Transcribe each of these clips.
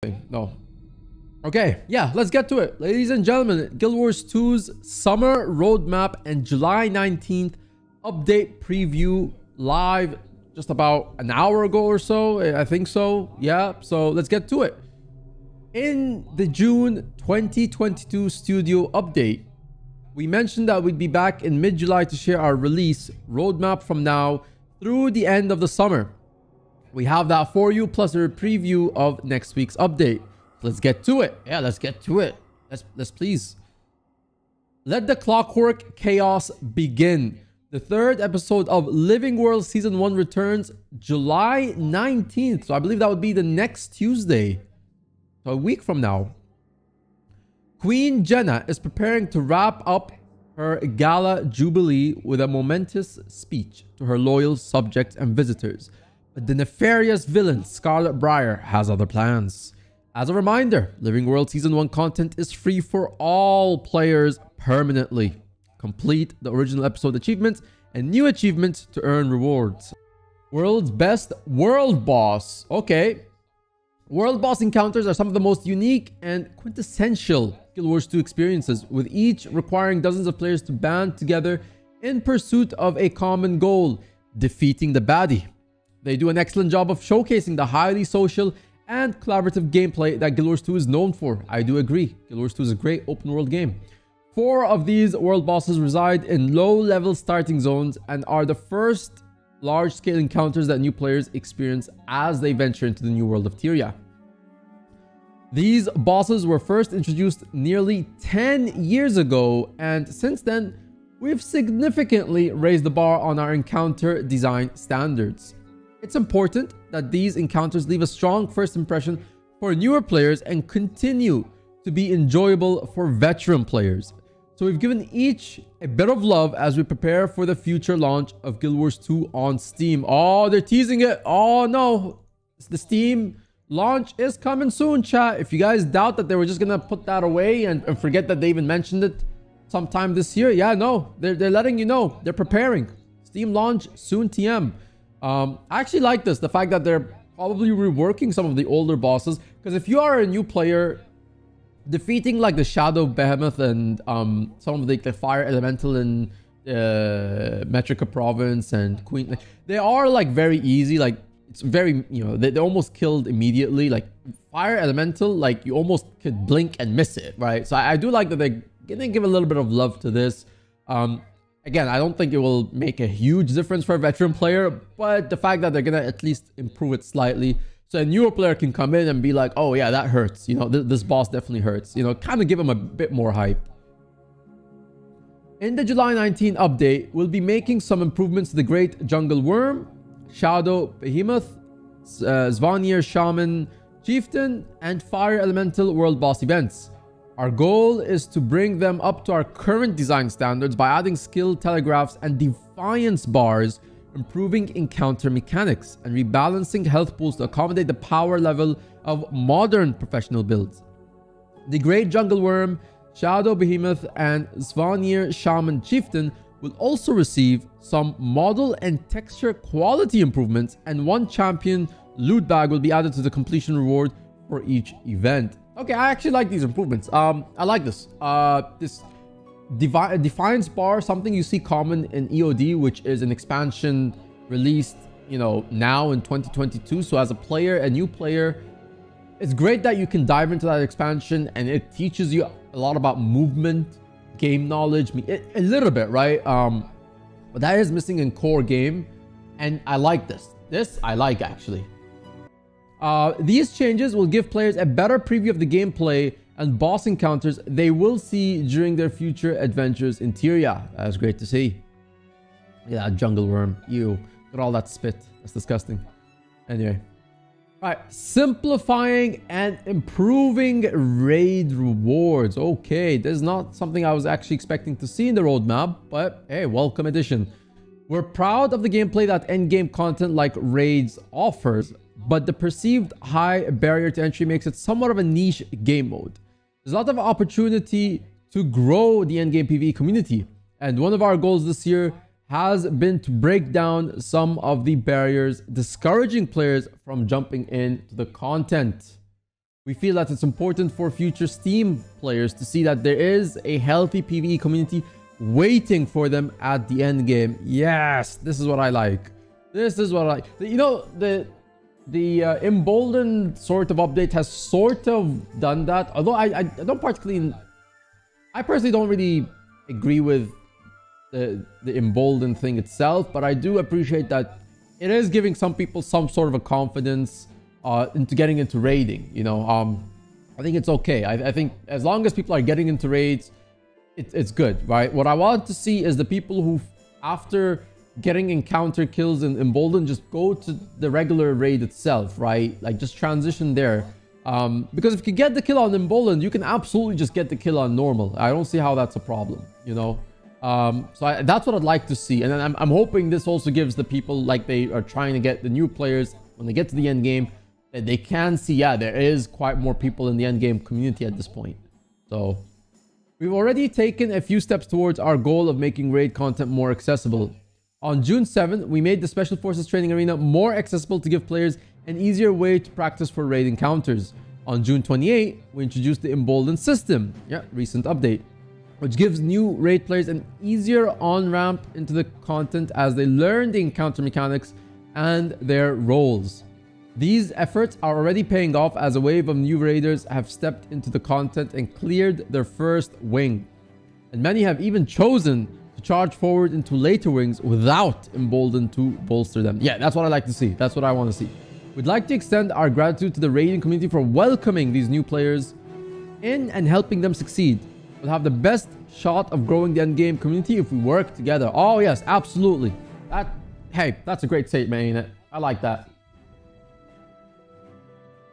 No. Okay, yeah, let's get to it. Ladies and gentlemen, Guild Wars 2's summer roadmap and July 19th update preview live just about an hour ago or so. I think so. Yeah, so let's get to it. In the June 2022 studio update, we mentioned that we'd be back in mid-July to share our release roadmap from now through the end of the summer. We have that for you, plus a preview of next week's update. Let's get to it. Yeah, let's get to it. Let's please. Let the clockwork chaos begin. The third episode of Living World Season 1 returns July 19th. So I believe that would be the next Tuesday. So a week from now. Queen Jenna is preparing to wrap up her gala jubilee with a momentous speech to her loyal subjects and visitors. But the nefarious villain Scarlet Briar has other plans. As a reminder, Living World Season 1 content is free for all players permanently. Complete the original episode achievements and new achievements to earn rewards. World's best world boss. Okay. World boss encounters are some of the most unique and quintessential Guild Wars 2 experiences, with each requiring dozens of players to band together in pursuit of a common goal, defeating the baddie. They do an excellent job of showcasing the highly social and collaborative gameplay that Guild Wars 2 is known for. I do agree. Guild Wars 2 is a great open world game. 4 of these world bosses reside in low-level starting zones and are the first large-scale encounters that new players experience as they venture into the new world of Tyria. These bosses were first introduced nearly 10 years ago, and since then, we've significantly raised the bar on our encounter design standards. It's important that these encounters leave a strong first impression for newer players and continue to be enjoyable for veteran players. So we've given each a bit of love as we prepare for the future launch of Guild Wars 2 on Steam. Oh, they're teasing it. Oh no, the Steam launch is coming soon, chat. If you guys doubt that they were just gonna put that away and forget that they even mentioned it sometime this year, yeah, no, they're letting you know. They're preparing. Steam launch soon TM. I actually like this, the fact that they're probably reworking some of the older bosses, because if you are a new player, defeating like the Shadow Behemoth and some of the Fire Elemental in Metrica Province and Queen, like, they are like very easy. Like, it's very, you know, they're almost killed immediately. Like Fire Elemental, like you almost could blink and miss it, right? So I do like that they're gonna give a little bit of love to this. Again, I don't think it will make a huge difference for a veteran player, but the fact that they're gonna at least improve it slightly, so a newer player can come in and be like, oh yeah, that hurts. You know, this boss definitely hurts. You know, kind of give them a bit more hype. In the July 19 update, we'll be making some improvements to the Great Jungle Worm, Shadow Behemoth, Svanir Shaman Chieftain, and Fire Elemental World Boss events. Our goal is to bring them up to our current design standards by adding skill telegraphs and defiance bars, improving encounter mechanics, and rebalancing health pools to accommodate the power level of modern professional builds. The Great Jungle Worm, Shadow Behemoth, and Svanir Shaman Chieftain will also receive some model and texture quality improvements, and 1 champion loot bag will be added to the completion reward for each event. Okay, I actually like these improvements. I like this. This Defiance bar, something you see common in EOD, which is an expansion released, you know, now in 2022. So as a player, a new player, it's great that you can dive into that expansion and it teaches you a lot about movement, game knowledge, a little bit, right? But that is missing in core game, and I like this. This I like, actually. These changes will give players a better preview of the gameplay and boss encounters they will see during their future adventures in Tyria. That's great to see. Yeah, jungle worm. Ew. Look at all that spit. That's disgusting. Anyway. Alright. Simplifying and improving raid rewards. Okay. This is not something I was actually expecting to see in the roadmap, but hey, welcome addition. We're proud of the gameplay that endgame content like raids offers, but the perceived high barrier to entry makes it somewhat of a niche game mode. There's a lot of opportunity to grow the endgame PvE community, and one of our goals this year has been to break down some of the barriers discouraging players from jumping into the content. We feel that it's important for future Steam players to see that there is a healthy PvE community waiting for them at the end game. Yes, this is what I like. This is what I like. You know, the emboldened sort of update has sort of done that. Although I don't particularly... I personally don't really agree with the emboldened thing itself, but I do appreciate that it is giving some people some sort of a confidence into getting into raiding. You know, I think it's okay. I think as long as people are getting into raids, it's good, right? What I want to see is the people who, after getting encounter kills in emboldened, just go to the regular raid itself, right? Like just transition there. Because if you get the kill on emboldened, you can absolutely just get the kill on normal. I don't see how that's a problem, you know? So that's what I'd like to see. And then I'm hoping this also gives the people, like they are trying to get the new players, when they get to the end game, that they can see, yeah, there is quite more people in the end game community at this point. So we've already taken a few steps towards our goal of making raid content more accessible. On June 7th, we made the Special Forces Training Arena more accessible to give players an easier way to practice for raid encounters. On June 28th, we introduced the Emboldened system, recent update, which gives new raid players an easier on-ramp into the content as they learn the encounter mechanics and their roles. These efforts are already paying off as a wave of new raiders have stepped into the content and cleared their first wing. And many have even chosen to charge forward into later wings without Emboldened to bolster them. Yeah, that's what I like to see. That's what I want to see. We'd like to extend our gratitude to the raiding community for welcoming these new players in and helping them succeed. We'll have the best shot of growing the endgame community if we work together. Oh yes, absolutely. Hey, that's a great statement, ain't it? I like that.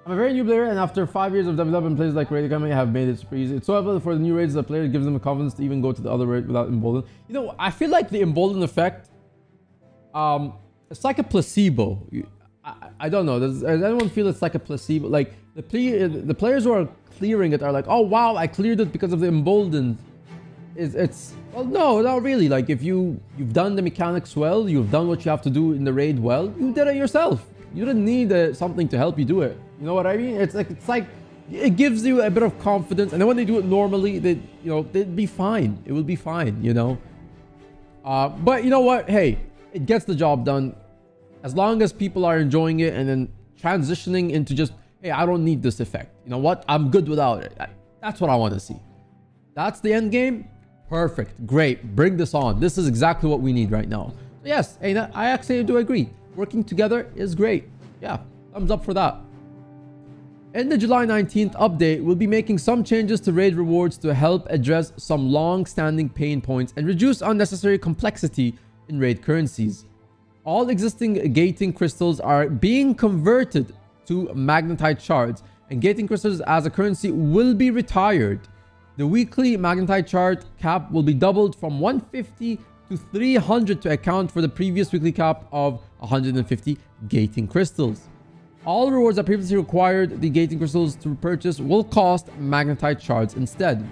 I'm a very new player, and after 5 years of development, places like Raid Academy have made it super easy. It's so helpful for the new raids that the player gives them the confidence to even go to the other raid without emboldened. You know, I feel like the emboldened effect, it's like a placebo. I don't know. Does anyone feel it's like a placebo? Like the players who are clearing it are like, oh wow, I cleared it because of the emboldened. Well, no, not really. Like if you've done the mechanics well, you've done what you have to do in the raid well, you did it yourself. You didn't need something to help you do it. You know what I mean? It's like it gives you a bit of confidence, and then when they do it normally, they'd be fine. It will be fine, you know. But you know what? Hey, it gets the job done. As long as people are enjoying it and then transitioning into just, hey, I don't need this effect. You know what? I'm good without it. That's what I want to see. That's the end game. Perfect. Great. Bring this on. This is exactly what we need right now. So yes, hey, I actually do agree. Working together is great. Yeah, thumbs up for that. In the July 19th update, we'll be making some changes to raid rewards to help address some long-standing pain points and reduce unnecessary complexity in raid currencies. All existing gating crystals are being converted to magnetite shards, and gating crystals as a currency will be retired. The weekly magnetite shard cap will be doubled from 150 to 300 to account for the previous weekly cap of 150 gating crystals. All rewards that previously required the gating crystals to purchase will cost magnetite shards instead.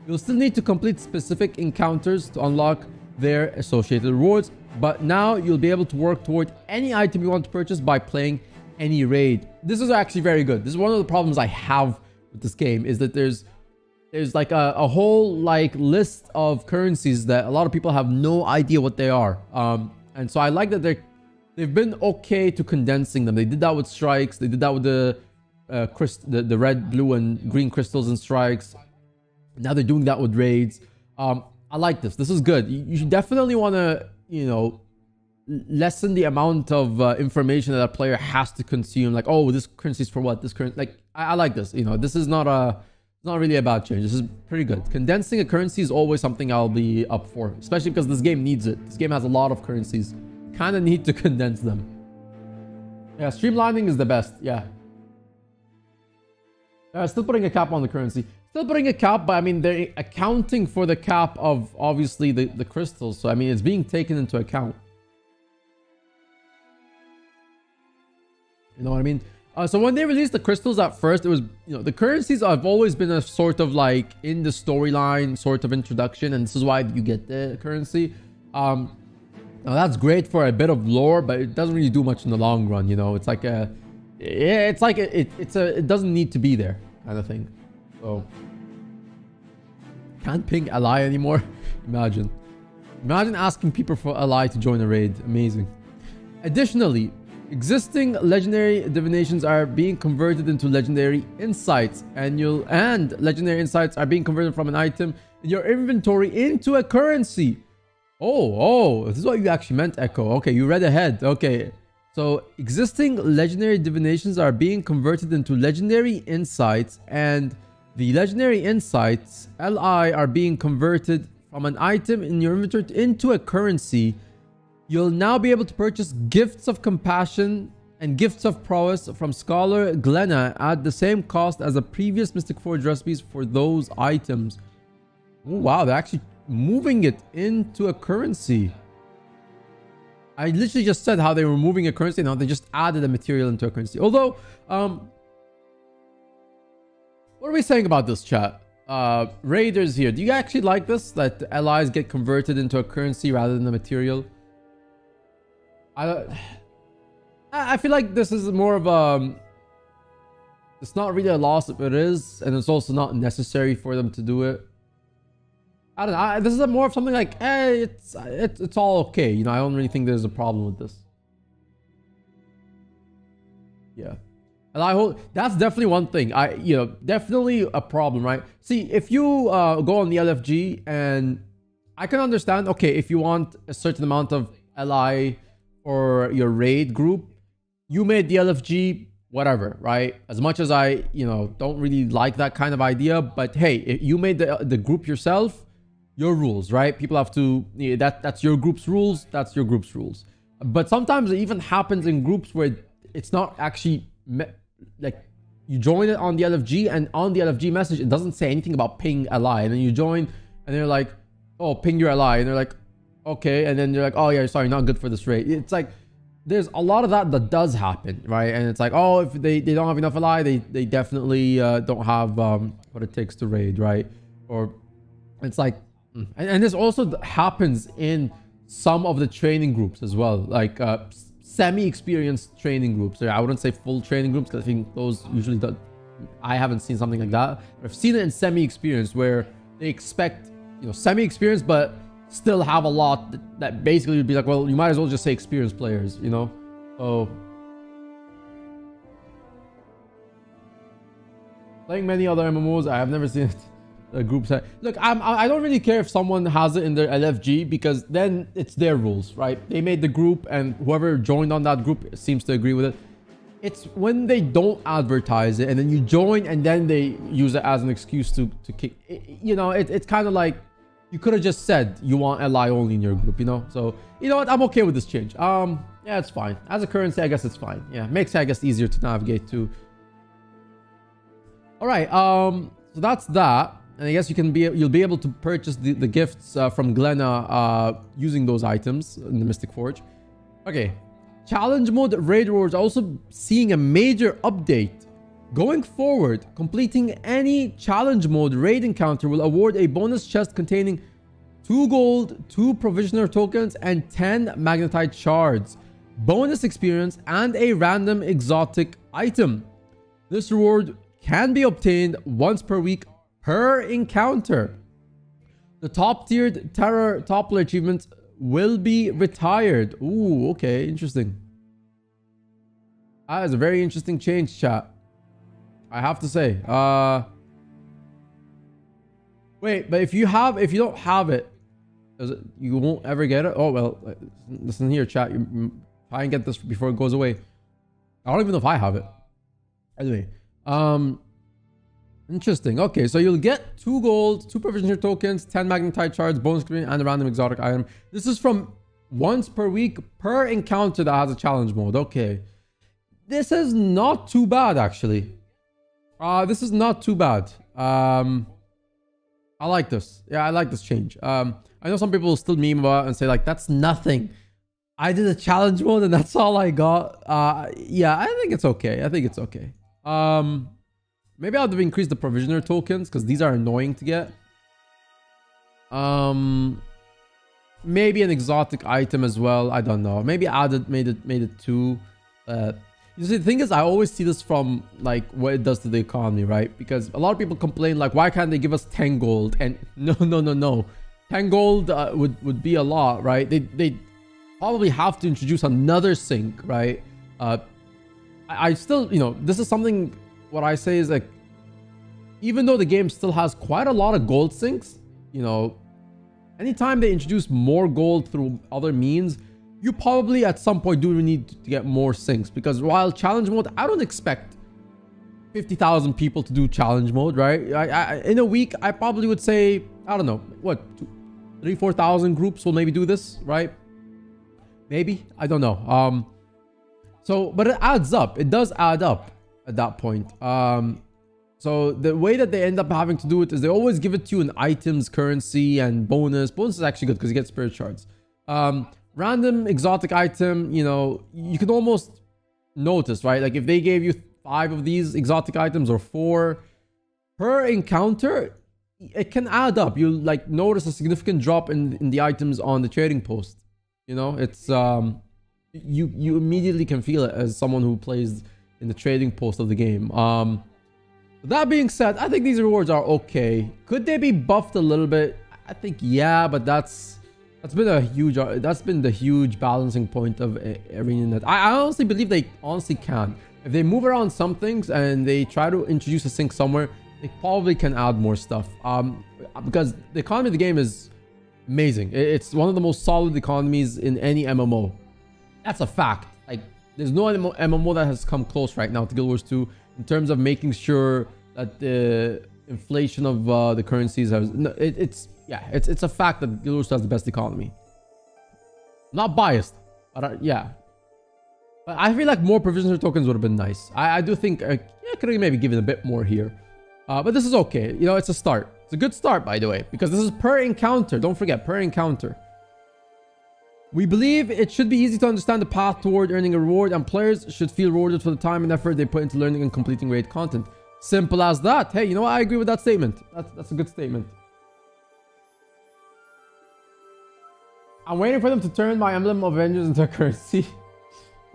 You'll still need to complete specific encounters to unlock their associated rewards, but now you'll be able to work toward any item you want to purchase by playing any raid. This is actually very good. This is one of the problems I have with this game, is that there's like a whole like list of currencies that a lot of people have no idea what they are. And so I like that they've been okay to condensing them. They did that with strikes. They did that with the red, blue, and green crystals and strikes. Now they're doing that with raids. I like this. This is good. You should definitely want to, you know, lessen the amount of information that a player has to consume. Like, oh, this currency is for what? This currency, like, I like this. You know, this is not really a bad change. This is pretty good. Condensing a currency is always something I'll be up for, especially because this game needs it. This game has a lot of currencies. Kind of need to condense them. Yeah, streamlining is the best. Yeah. Still putting a cap on the currency. Still putting a cap, but I mean, they're accounting for the cap of obviously the crystals. So I mean, it's being taken into account. You know what I mean? So when they released the crystals at first, it was, you know, the currencies have always been a sort of like in the storyline sort of introduction, and this is why you get the currency. Now that's great for a bit of lore, but it doesn't really do much in the long run. You know, it's like it doesn't need to be there. kind of thing. So can't ping ally anymore. Imagine asking people for ally to join a raid. Amazing. Additionally, existing legendary divinations are being converted into legendary insights, and legendary insights are being converted from an item in your inventory into a currency. Oh, this is what you actually meant, Echo. Okay, you read ahead. Okay. So existing legendary divinations are being converted into legendary insights, and the legendary insights, LI, are being converted from an item in your inventory into a currency. You'll now be able to purchase gifts of compassion and gifts of prowess from Scholar Glenna at the same cost as the previous Mystic Forge recipes for those items. Oh, wow, they're actually moving it into a currency. I literally just said how they were moving a currency. Now they just added a material into a currency. Although, what are we saying about this, chat? Raiders here. Do you actually like this? That the allies get converted into a currency rather than a material? I feel like this is more of a... It's not really a loss if it is. And it's also not necessary for them to do it. I don't know. This is more of something like, hey, it's all okay. You know, I don't really think there's a problem with this. Yeah. And I hope that's definitely one thing. Definitely a problem, right? See, if you go on the LFG, and I can understand, okay, if you want a certain amount of LI or your raid group, you made the LFG, whatever, right? As much as I, don't really like that kind of idea, but hey, if you made the group yourself, your rules, right? People have to, that's your group's rules, that's your group's rules. But sometimes it even happens in groups where it's not actually, like, you join it on the LFG, and on the LFG message, it doesn't say anything about ping ally. And then you join, and they're like, oh, ping your ally. And they're like, okay. And then you're like, oh yeah, sorry, not good for this raid. It's like, there's a lot of that does happen, right? And it's like, oh, if they don't have enough ally, they definitely don't have what it takes to raid, right? Or it's like, and this also happens in some of the training groups as well, like semi-experienced training groups. I wouldn't say full training groups, because I think those usually don't. I haven't seen something like that, but I've seen it in semi-experienced where they expect, semi-experienced, but still have a lot that basically would be like, well, you might as well just say experienced players, So playing many other MMOs, I have never seen it. The group set. Look, I don't really care if someone has it in their LFG, because then it's their rules, right? They made the group, and whoever joined on that group seems to agree with it. It's when they don't advertise it, and then you join, and then they use it as an excuse to kick. It's kind of like, you could have just said you want LI only in your group, So, you know what? I'm okay with this change. Yeah, it's fine. As a currency, I guess it's fine. Yeah, makes it, I guess, easier to navigate to. All right. So that's that. And I guess you'll be able to purchase the gifts from Glenna using those items in the Mystic Forge. Okay. Challenge mode raid rewards also seeing a major update. Going forward, completing any challenge mode raid encounter will award a bonus chest containing 2 gold, 2 provisioner tokens, and 10 magnetite shards, bonus experience, and a random exotic item. This reward can be obtained once per week per encounter. The top-tiered Terror Toppler achievement will be retired. Ooh, okay, interesting. That is a very interesting change, chat, I have to say. Wait, but if you don't have it, you won't ever get it? Oh, well, listen here, chat. You try and get this before it goes away. I don't even know if I have it. Anyway, interesting. Okay, so you'll get 2 gold, 2 provisioner tokens, 10 magnetite shards, bonus screen, and a random exotic item. This is from once per week per encounter that has a challenge mode. Okay. This is not too bad, actually. This is not too bad. I like this. Yeah, I like this change. I know some people will still meme about it and say, like, that's nothing. I did a challenge mode and that's all I got. Yeah, I think it's okay. I think it's okay. Maybe I'll have increased the provisioner tokens, because these are annoying to get. Maybe an exotic item as well. I don't know. Maybe made it 2. You see, the thing is, I always see this from like what it does to the economy, right? Because a lot of people complain like, why can't they give us 10 gold? And no. 10 gold would be a lot, right? They probably have to introduce another sync, right? I still, you know, this is something, what I say is like, even though the game still has quite a lot of gold syncs, you know, anytime they introduce more gold through other means, you probably at some point do need to get more syncs. Because while challenge mode, I don't expect 50,000 people to do challenge mode, right? In a week, I probably would say, I don't know, what, 3,000-4,000 groups will maybe do this, right? Maybe, I don't know. So, but it adds up. It does add up at that point. So the way that they end up having to do it is they always give it to you in items, currency, and bonus. Bonus is actually good because you get spirit shards. Random exotic item, you know, you can almost notice, right? Like if they gave you 5 of these exotic items or 4 per encounter, it can add up. You like notice a significant drop in the items on the trading post. You know, it's you immediately can feel it as someone who plays in the trading post of the game. That being said, I think these rewards are okay. Could they be buffed a little bit? I think yeah, but that's been the huge balancing point of ArenaNet. I honestly believe they honestly can. If they move around some things and they try to introduce a sync somewhere, they probably can add more stuff. Because the economy of the game is amazing. It's one of the most solid economies in any MMO. That's a fact. Like there's no MMO that has come close right now to Guild Wars 2 in terms of making sure that the inflation of the currencies has. It's a fact that Guild Wars 2 has the best economy. Not biased, but yeah. But I feel like more provisional tokens would have been nice. I do think could have maybe given a bit more here. But this is okay. You know, it's a start. It's a good start, by the way, because this is per encounter. Don't forget, per encounter. We believe it should be easy to understand the path toward earning a reward, and players should feel rewarded for the time and effort they put into learning and completing raid content. Simple as that. Hey, you know what? I agree with that statement. That's a good statement. I'm waiting for them to turn my Emblem of Avengers into a currency.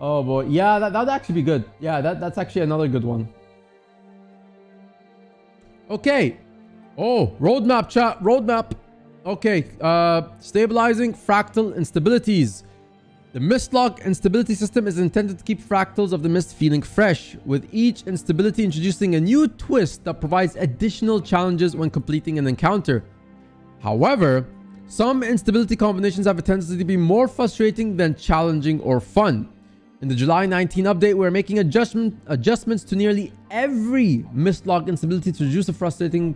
Oh boy. Yeah, that'd actually be good. Yeah, that's actually another good one. Okay. Oh, roadmap chat. Roadmap. Okay. Stabilizing fractal instabilities. The Mistlock instability system is intended to keep fractals of the mist feeling fresh, with each instability introducing a new twist that provides additional challenges when completing an encounter. However, some instability combinations have a tendency to be more frustrating than challenging or fun. In the July 19 update, we're making adjustments to nearly every Mistlock instability to reduce the frustrating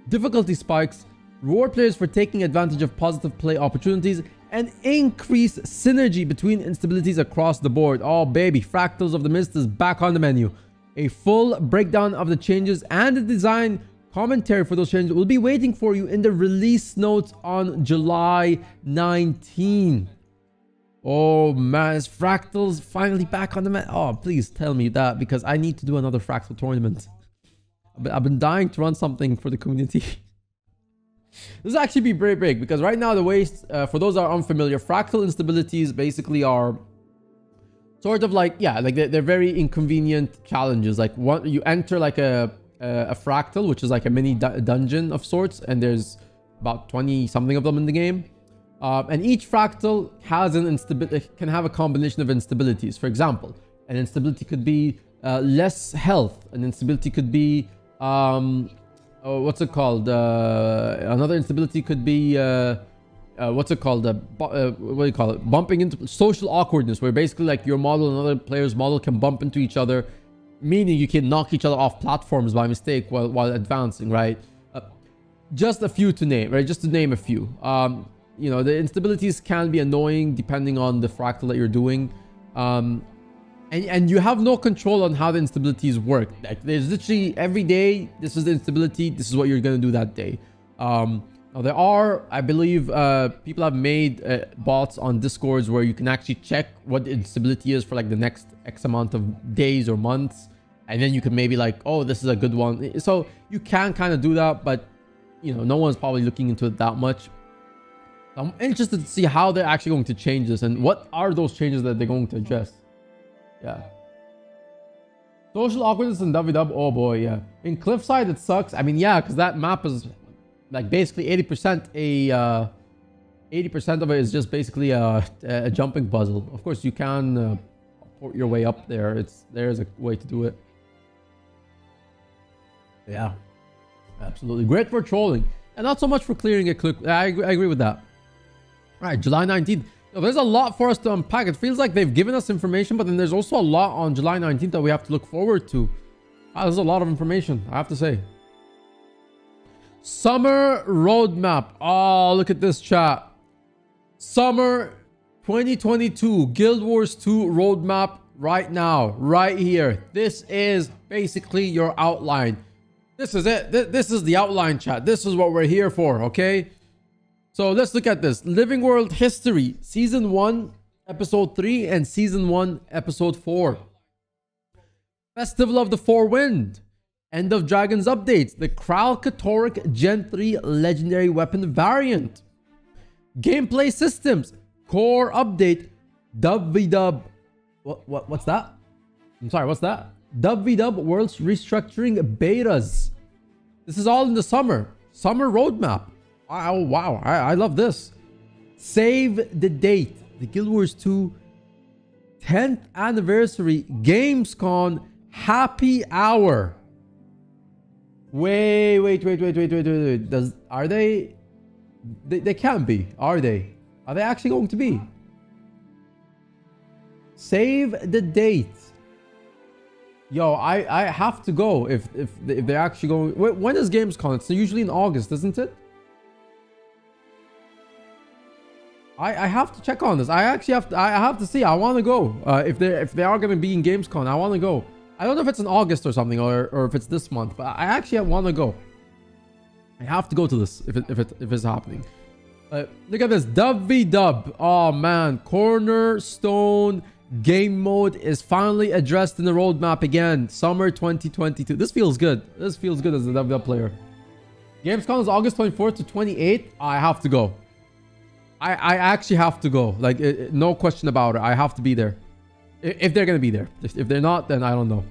difficulty spikes, reward players for taking advantage of positive play opportunities, and increase synergy between instabilities across the board. Oh baby, Fractals of the Mist is back on the menu. A full breakdown of the changes and the design commentary for those changes will be waiting for you in the release notes on July 19. Oh man, is Fractals finally back on the map? Oh, please tell me that, because I need to do another Fractal tournament. I've been dying to run something for the community. This will actually be very big, because right now the waste, for those that are unfamiliar, Fractal instabilities basically are sort of like, yeah, like they're very inconvenient challenges. Like you enter like a fractal, which is like a mini dungeon of sorts, and there's about 20 something of them in the game. And each fractal has an instability, can have a combination of instabilities. For example, an instability could be less health. An instability could be what's it called? Another instability could be what's it called? What do you call it? Bumping into social awkwardness, where basically like your model and another player's model can bump into each other, meaning you can knock each other off platforms by mistake while advancing, right? Just a few to name, right? Just to name a few. You know, the instabilities can be annoying depending on the fractal that you're doing. And you have no control on how the instabilities work. Like there's literally every day, this is the instability, this is what you're going to do that day. Now there are, I believe, people have made bots on Discords where you can actually check what the instability is for like the next X amount of days or months. And then you can maybe like, oh, this is a good one. So you can kind of do that, but you know, no one's probably looking into it that much. I'm interested to see how they're actually going to change this and what are those changes that they're going to address. Yeah. Social awkwardness in WW. Oh boy, yeah. In Cliffside, it sucks. I mean, yeah, because that map is like basically 80% 80% of it is just basically a jumping puzzle. Of course, you can port your way up there. There's a way to do it. Yeah, absolutely. Great for trolling. And not so much for clearing it. I agree with that. All right, July 19th. There's a lot for us to unpack. It feels like they've given us information, but then there's also a lot on July 19th that we have to look forward to. There's a lot of information, I have to say. Summer roadmap. Oh, look at this, chat. Summer 2022 Guild Wars 2 roadmap right now, right here. This is basically your outline. This is it. This is the outline, chat. This is what we're here for, okay? So let's look at this. Living World History, Season 1, Episode 3, and Season 1, Episode 4. Festival of the Four Wind. End of Dragons updates. The Kralkatoric Gen 3 Legendary Weapon variant. Gameplay systems. Core update. Dub-V-Dub. What's that? I'm sorry, what's that? Dub-V-Dub World's restructuring betas. This is all in the summer. Summer roadmap. Oh, wow. I love this. Save the date. The Guild Wars 2 10th anniversary Gamescom happy hour. Wait. Are they can't be, are they? Are they actually going to be? Save the date. Yo, I have to go if they're actually going. When is Gamescom? It's usually in August, isn't it? I have to check on this. I have to see. I want to go. If they are going to be in Gamescom, I want to go. I don't know if it's in August or something, or if it's this month, but I actually want to go. I have to go to this if it's happening. Look at this. Dub-V-Dub. Oh man, Cornerstone game mode is finally addressed in the roadmap again. Summer 2022. This feels good. This feels good as a Dub-V-Dub player. Gamescom is August 24th to 28th. I have to go. I actually have to go. Like, no question about it. I have to be there. If they're going to be there. If they're not, then I don't know.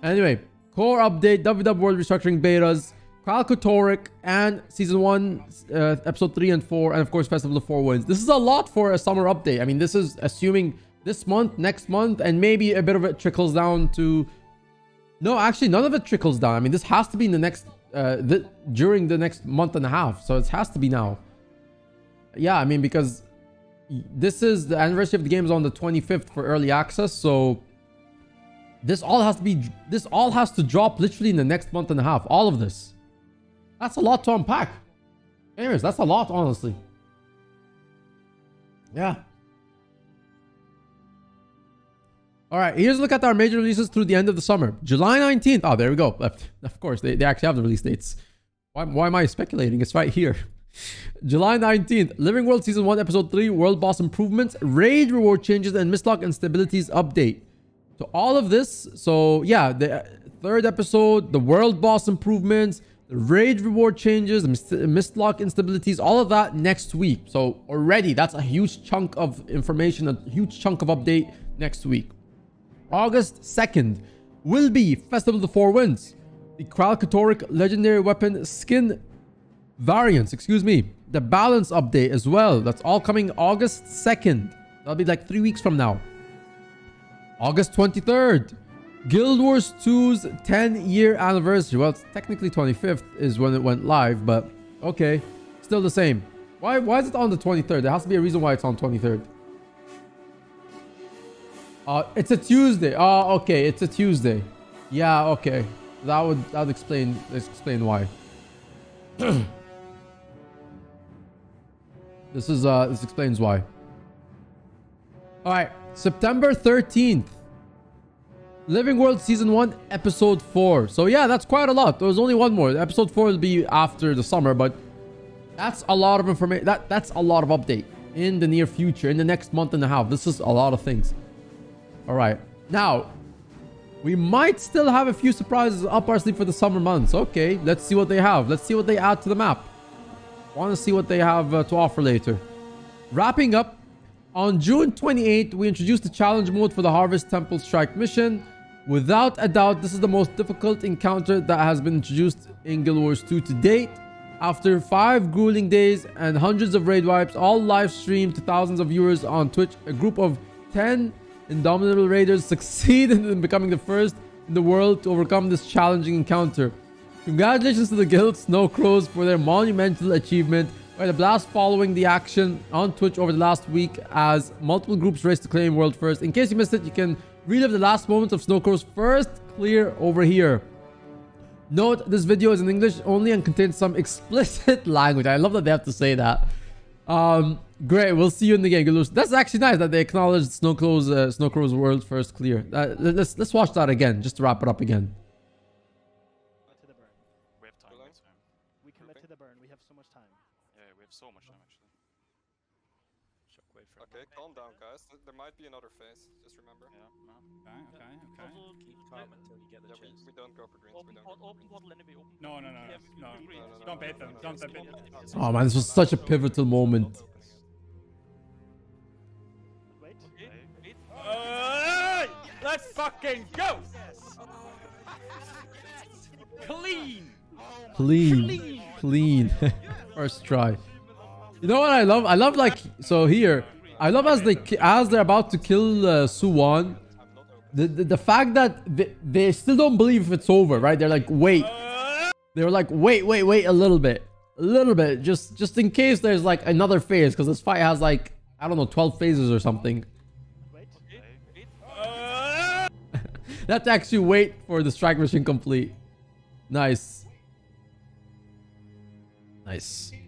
Anyway, core update, Dub-V-Dub World restructuring betas, Kralkatoric, and Season 1, Episode 3 and 4, and of course, Festival of the Four Winds. This is a lot for a summer update. I mean, this is assuming this month, next month, and maybe a bit of it trickles down to... No, actually, none of it trickles down. I mean, this has to be in the next... during the next month and a half. So it has to be now. Yeah, I mean, because this is the anniversary of the games on the 25th for early access, so this all has to drop literally in the next month and a half. All of this. That's a lot to unpack. Anyways, that's a lot, honestly. Yeah. All right, here's a look at our major releases through the end of the summer. July 19th. Oh, there we go. Of course, they actually have the release dates. Why am I speculating? It's right here. July 19th, Living World Season 1, Episode 3, World Boss Improvements, Raid Reward Changes, and Mistlock Instabilities Update. So all of this, so yeah, the third episode, the World Boss Improvements, the Raid Reward Changes, the Mistlock Instabilities, all of that next week. So already, that's a huge chunk of information, a huge chunk of update next week. August 2nd will be Festival of the Four Winds, the Kralkatoric Legendary Weapon Skin variants, the balance update as well. That's all coming August 2nd. That'll be like 3 weeks from now. August 23rd, Guild Wars 2's 10-year anniversary. Well, it's technically 25th is when it went live, but okay, still the same. Why is it on the 23rd? There has to be a reason why it's on 23rd. It's a Tuesday. Oh, okay, it's a Tuesday. Yeah, okay. That would explain why. This explains why. All right, September 13th, Living World Season 1, Episode 4. So yeah, that's quite a lot. There was only one more. Episode 4 will be after the summer, but that's a lot of information. That's a lot of update in the near future, in the next month and a half. This is a lot of things. All right, now we might still have a few surprises up our sleeve for the summer months. Okay, let's see what they have. Let's see what they add to the map. Want to see what they have to offer later. Wrapping up, on June 28th, we introduced the challenge mode for the Harvest Temple Strike mission, Without a doubt, this is the most difficult encounter that has been introduced in Guild Wars 2 to date. After 5 grueling days and hundreds of raid wipes, all live streamed to thousands of viewers on Twitch, a group of 10 indomitable raiders succeeded in becoming the first in the world to overcome this challenging encounter. Congratulations to the Guild Snow Crows for their monumental achievement. We had a blast following the action on Twitch over the last week as multiple groups raced to claim world first. In case you missed it, you can relive the last moments of Snow Crow's first clear over here. Note, this video is in English only and contains some explicit language. I love that they have to say that. Great, we'll see you in the game. That's actually nice that they acknowledged Snow Crow's world first clear. Let's watch that again, just to wrap it up again. We have time. We commit to the burn. We have so much time. Yeah, we have so much time actually. Shockwave for Okay, calm down, guys. There might be another phase. Just remember. Yeah, no. Okay. Keep calm until you get a Yeah, chance. we don't go for greens. We don't. Open portal enemy. Open. No. No. Don't bait them. Don't bait them. Oh man, this was such a pivotal moment. Wait. Wait. Let's fucking go! Clean. First try. You know what I love? I love like, so here, I love as they're about to kill Suwon, the fact that they still don't believe if it's over, right? They're like, wait. They were like, wait a little bit, just in case there's like another phase, because this fight has like, I don't know, 12 phases or something. Wait. They have to actually wait for the strike mission complete. Nice.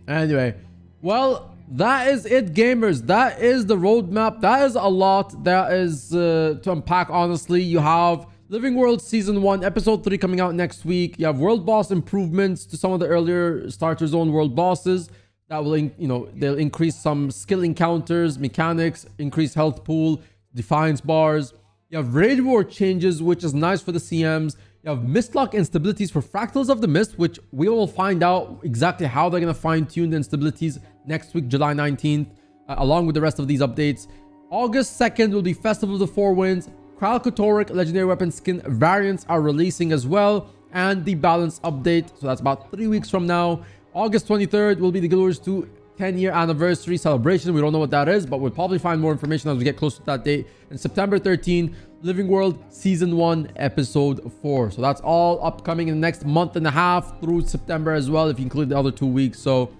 Anyway, well, that is it, gamers. That is the roadmap. That is a lot. That is to unpack, honestly. You have Living World Season 1, Episode 3 coming out next week. You have world boss improvements to some of the earlier Starter Zone world bosses. That will, they'll increase some skill encounters, mechanics, increase health pool, defiance bars. You have raid reward changes, which is nice for the CMs. You have Mistlock instabilities for Fractals of the Mist, which we will find out exactly how they're going to fine-tune the instabilities next week, July 19th, along with the rest of these updates. August 2nd will be Festival of the Four Winds. Kralkotoric Legendary Weapon Skin variants are releasing as well, and the balance update. So that's about 3 weeks from now. August 23rd will be the Guild Wars 2 10-year anniversary celebration. We don't know what that is, but we'll probably find more information as we get closer to that date. And September 13, Living World Season 1, Episode 4. So that's all upcoming in the next month and a half through September as well, if you include the other 2 weeks. So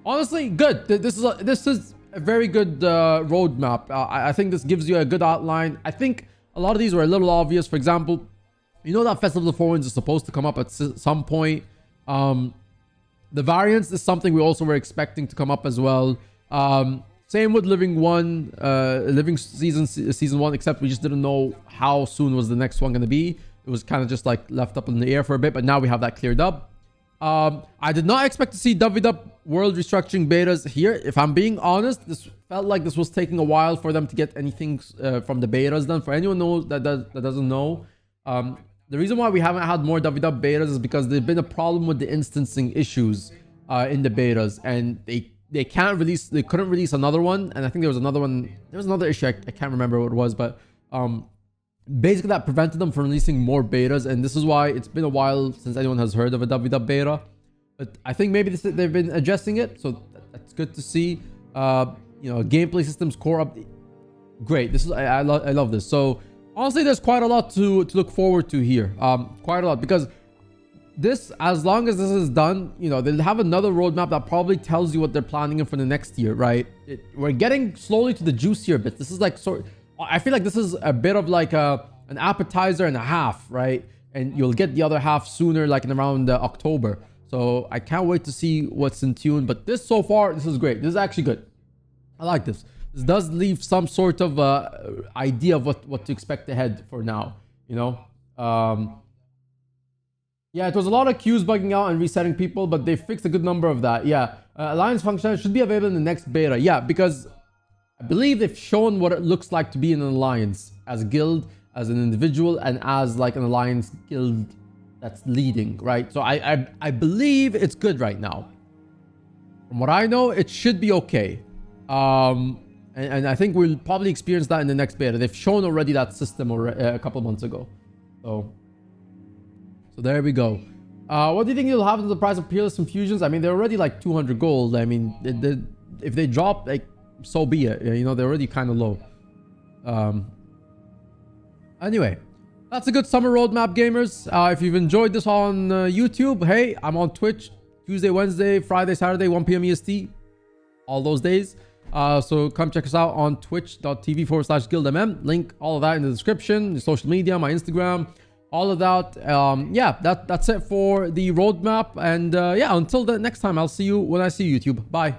honestly, good. This is a very good roadmap. I think this gives you a good outline. I think a lot of these were a little obvious. For example, you know that Festival of the Four Winds is supposed to come up at some point. The variants is something we also were expecting to come up as well. Same with Living Season 1, except we just didn't know how soon was the next one going to be. It was kind of just like left up in the air for a bit, but now we have that cleared up. I did not expect to see WW World Restructuring betas here. If I'm being honest, this felt like this was taking a while for them to get anything from the betas done. For anyone that doesn't know, the reason why we haven't had more WW betas is because there's been a problem with the instancing issues in the betas, and they couldn't release another one. And I think there was another issue, I can't remember what it was, but basically that prevented them from releasing more betas. And this is why it's been a while since anyone has heard of a WW beta, but I think maybe they've been addressing it, so that's good to see. Gameplay systems core update, great. This is I love this. So honestly, there's quite a lot to look forward to here. Quite a lot, because this, as long as this is done, they'll have another roadmap that probably tells you what they're planning for the next year, right? We're getting slowly to the juicier bits. This is like I feel like this is a bit of like an appetizer and a half, right? And you'll get the other half sooner, like in around October. So I can't wait to see what's in tune. But this so far, this is great. This is actually good. I like this. This does leave some sort of idea of what to expect ahead for now, Yeah, it was a lot of queues bugging out and resetting people, but they fixed a good number of that. Yeah, Alliance functionality should be available in the next beta. Yeah, because I believe they've shown what it looks like to be in an alliance as a guild, as an individual, and as like an alliance guild that's leading, right? So I believe it's good right now. From what I know, it should be okay. And I think we'll probably experience that in the next beta. They've shown already that system a couple months ago. So there we go. What do you think you'll have to the price of Peerless Infusions? I mean, they're already like 200 gold. I mean, if they drop, like, so be it. You know, they're already kind of low. Anyway, that's a good summer roadmap, gamers. If you've enjoyed this on YouTube, hey, I'm on Twitch Tuesday, Wednesday, Friday, Saturday, 1 p.m. EST, all those days. So come check us out on twitch.tv/guildmm. Link all of that in the description, the social media, my Instagram, all of that. Yeah, that's it for the roadmap. And yeah, until the next time, I'll see you when I see you, YouTube. Bye.